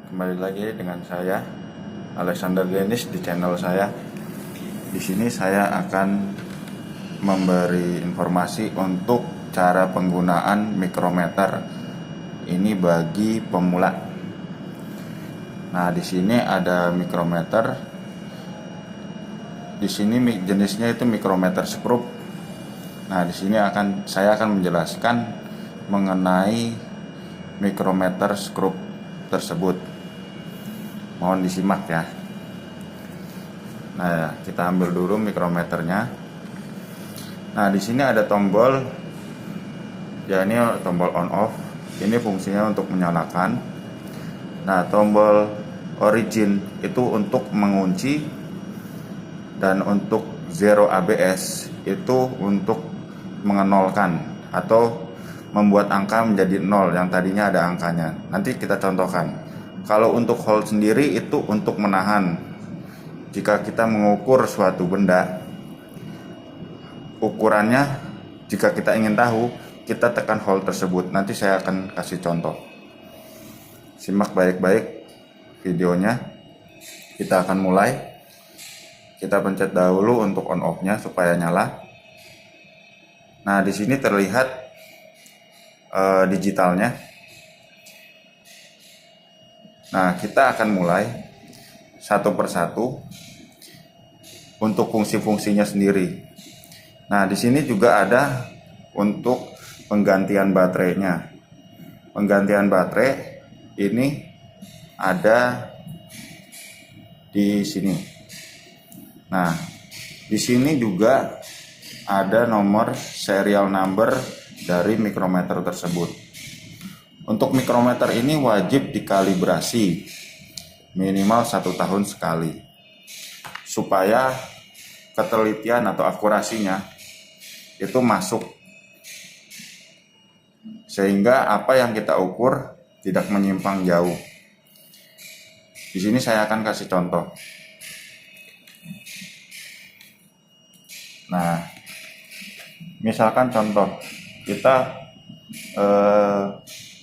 Kembali lagi dengan saya Alexander Denis di channel saya. Di sini saya akan memberi informasi untuk cara penggunaan mikrometer ini bagi pemula. Nah, di sini ada mikrometer. Di sini jenisnya itu mikrometer skrup. Nah, di sini saya akan menjelaskan mengenai mikrometer skrup tersebut. Mohon disimak ya. Nah, kita ambil dulu mikrometernya. Nah, di sini ada tombol. Ya, ini tombol on off. Ini fungsinya untuk menyalakan. Nah, tombol origin itu untuk mengunci, dan untuk zero ABS itu untuk mengenolkan atau membuat angka menjadi 0 yang tadinya ada angkanya. Nanti kita contohkan. Kalau untuk hold sendiri itu untuk menahan. Jika kita mengukur suatu benda, ukurannya jika kita ingin tahu, kita tekan hold tersebut. Nanti saya akan kasih contoh. Simak baik-baik videonya. Kita akan mulai. Kita pencet dahulu untuk on off-nya supaya nyala. Nah, di sini terlihat digitalnya. Nah, kita akan mulai satu persatu untuk fungsi-fungsinya sendiri. Nah, di sini juga ada untuk penggantian baterainya. Penggantian baterai ini ada di sini. Nah, di sini juga ada nomor serial number dari mikrometer tersebut. Untuk mikrometer ini wajib dikalibrasi minimal 1 tahun sekali, supaya ketelitian atau akurasinya itu masuk, sehingga apa yang kita ukur tidak menyimpang jauh. Di sini saya akan kasih contoh. Nah, misalkan contoh kita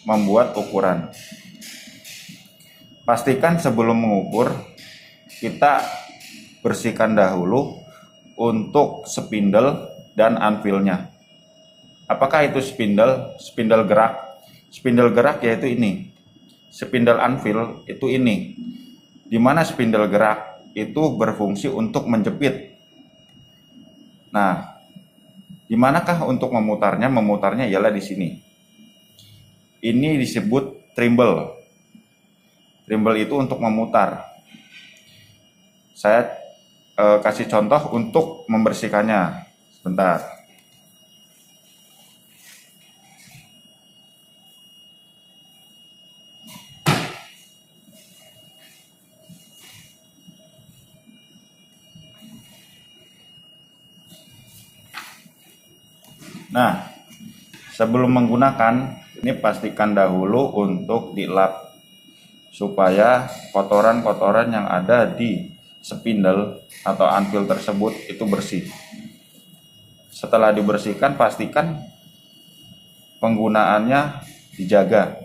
membuat ukuran. Pastikan sebelum mengukur kita bersihkan dahulu untuk spindle dan anvilnya. Apakah itu spindle? Spindle gerak. Spindle gerak yaitu ini. Spindle anvil itu ini. Di mana spindle gerak itu berfungsi untuk menjepit. Nah, di manakah untuk memutarnya? Memutarnya ialah di sini. Ini disebut thimble. Thimble itu untuk memutar. Saya kasih contoh untuk membersihkannya. Sebentar. Nah, sebelum menggunakan, ini pastikan dahulu untuk dilap supaya kotoran-kotoran yang ada di spindle atau anvil tersebut itu bersih. Setelah dibersihkan, pastikan penggunaannya dijaga.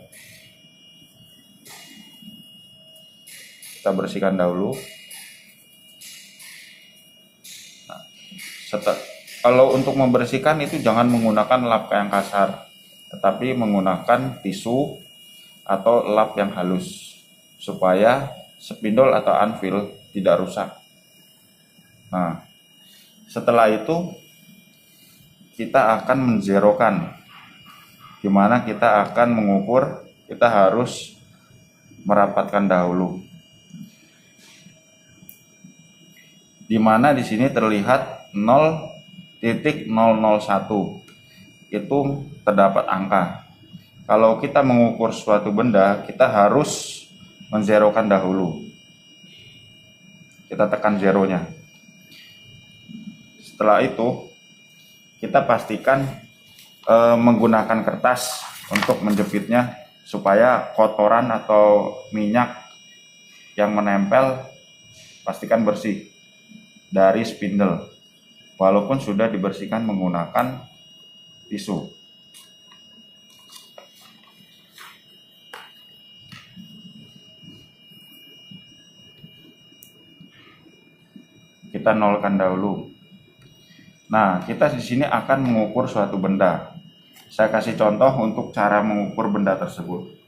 Kita bersihkan dahulu. Nah, kalau untuk membersihkan itu jangan menggunakan lap yang kasar, tetapi menggunakan tisu atau lap yang halus supaya spindle atau anvil tidak rusak. Nah, setelah itu kita akan menzerokan, dimana kita akan mengukur. Kita harus merapatkan dahulu, dimana di sini terlihat 0.001 itu terdapat angka. Kalau kita mengukur suatu benda, kita harus menzerokan dahulu. Kita tekan zeronya. Setelah itu, kita pastikan menggunakan kertas untuk menjepitnya, supaya kotoran atau minyak yang menempel pastikan bersih dari spindle, walaupun sudah dibersihkan menggunakan tisu. kita nolkan dahulu. Nah, kita di sini akan mengukur suatu benda. Saya kasih contoh untuk cara mengukur benda tersebut.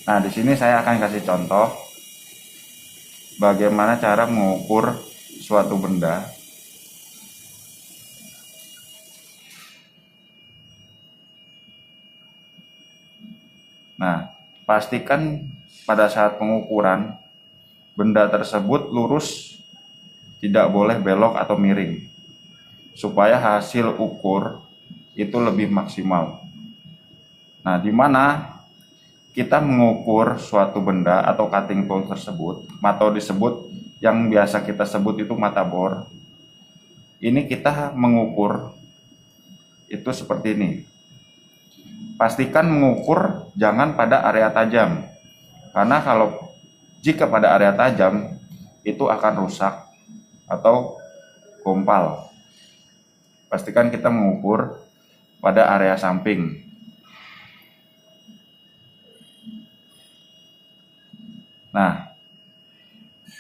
Nah, di sini saya akan kasih contoh bagaimana cara mengukur suatu benda. Nah, pastikan pada saat pengukuran benda tersebut lurus, tidak boleh belok atau miring, supaya hasil ukur itu lebih maksimal. Nah, di mana kita mengukur suatu benda atau cutting tool tersebut, atau disebut yang biasa kita sebut itu mata bor. Ini kita mengukur itu seperti ini. Pastikan mengukur jangan pada area tajam, karena jika pada area tajam itu akan rusak atau gompal. Pastikan kita mengukur pada area samping. Nah,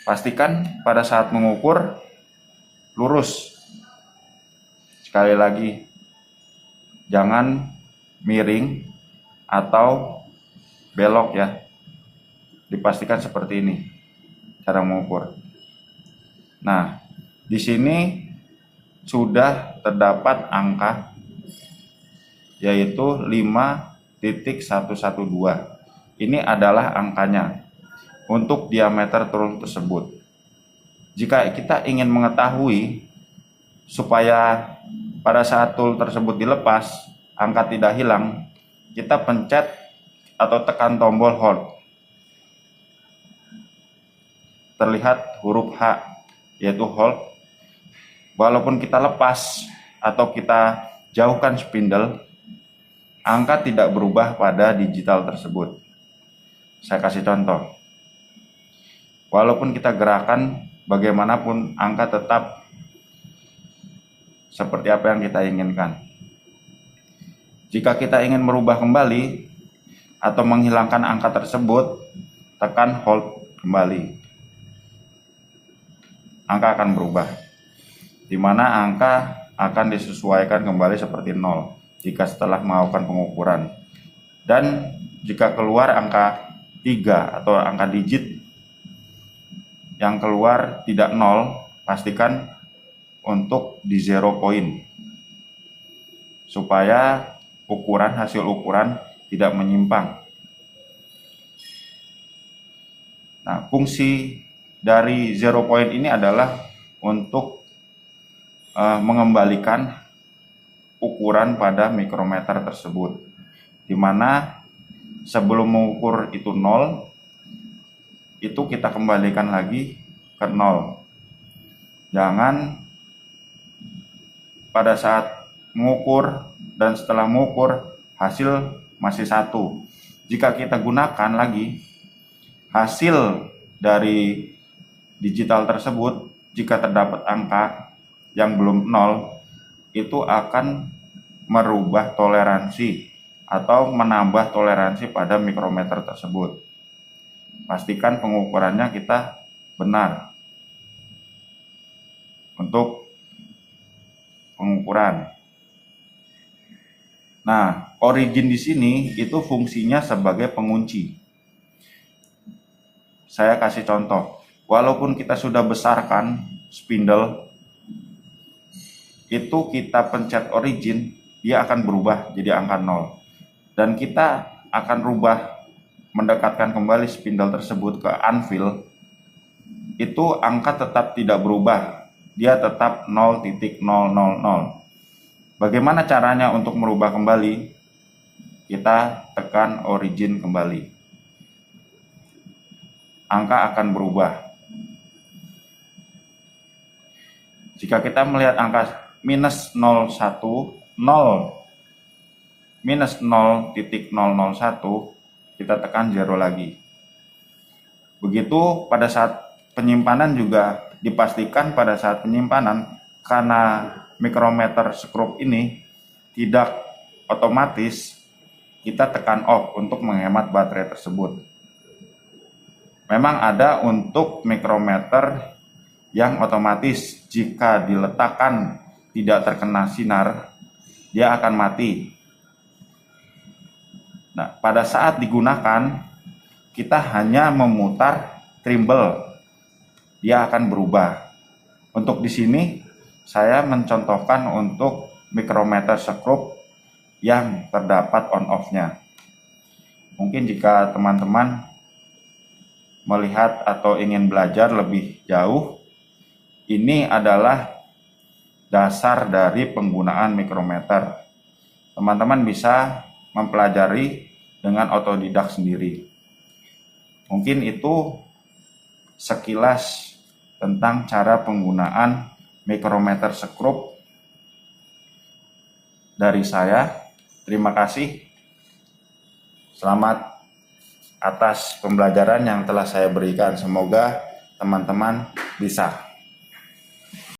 pastikan pada saat mengukur lurus. Sekali lagi, jangan miring atau belok ya. Dipastikan seperti ini cara mengukur. Nah, di sini sudah terdapat angka yaitu 5.112. Ini adalah angkanya untuk diameter tool tersebut. Jika kita ingin mengetahui supaya pada saat tool tersebut dilepas, angka tidak hilang, kita pencet atau tekan tombol hold. Terlihat huruf H, yaitu hold. Walaupun kita lepas atau kita jauhkan spindle, angka tidak berubah pada digital tersebut. Saya kasih contoh. Walaupun kita gerakan bagaimanapun, angka tetap seperti apa yang kita inginkan. Jika kita ingin merubah kembali atau menghilangkan angka tersebut, tekan hold kembali. Angka akan berubah, di mana angka akan disesuaikan kembali seperti 0 jika setelah melakukan pengukuran. Dan jika keluar angka 3 atau angka digit yang keluar tidak 0, pastikan untuk di 0 point, supaya hasil ukuran tidak menyimpang. Nah, fungsi dari 0 point ini adalah untuk mengembalikan ukuran pada mikrometer tersebut, di mana sebelum mengukur itu 0, itu kita kembalikan lagi ke 0. Jangan pada saat mengukur dan setelah mengukur hasil masih 1. Jika kita gunakan lagi hasil dari digital tersebut, jika terdapat angka yang belum 0, itu akan merubah toleransi atau menambah toleransi pada mikrometer tersebut. Pastikan pengukurannya kita benar untuk pengukuran. Nah, origin di sini itu fungsinya sebagai pengunci. Saya kasih contoh. Walaupun kita sudah besarkan spindle, itu kita pencet origin, dia akan berubah jadi angka 0. Dan kita akan mendekatkan kembali spindle tersebut ke anvil, itu angka tetap tidak berubah, dia tetap 0.000. Bagaimana caranya untuk merubah kembali? Kita tekan origin kembali, angka akan berubah. Jika kita melihat angka minus 0.001, kita tekan 0 lagi. Begitu pada saat penyimpanan juga dipastikan pada saat penyimpanan, karena micrometer skrup ini tidak otomatis, kita tekan off untuk menghemat baterai tersebut. Memang ada untuk micrometer yang otomatis jika diletakkan tidak terkena sinar, dia akan mati. Nah, pada saat digunakan, kita hanya memutar thimble, dia akan berubah. Untuk di sini saya mencontohkan untuk micrometer skrup yang terdapat on off-nya. Mungkin jika teman-teman melihat atau ingin belajar lebih jauh, ini adalah dasar dari penggunaan micrometer. Teman-teman bisa mempelajari dengan otodidak sendiri. Mungkin itu sekilas tentang cara penggunaan micrometer skrup dari saya. Terima kasih. Selamat atas pembelajaran yang telah saya berikan. Semoga teman-teman bisa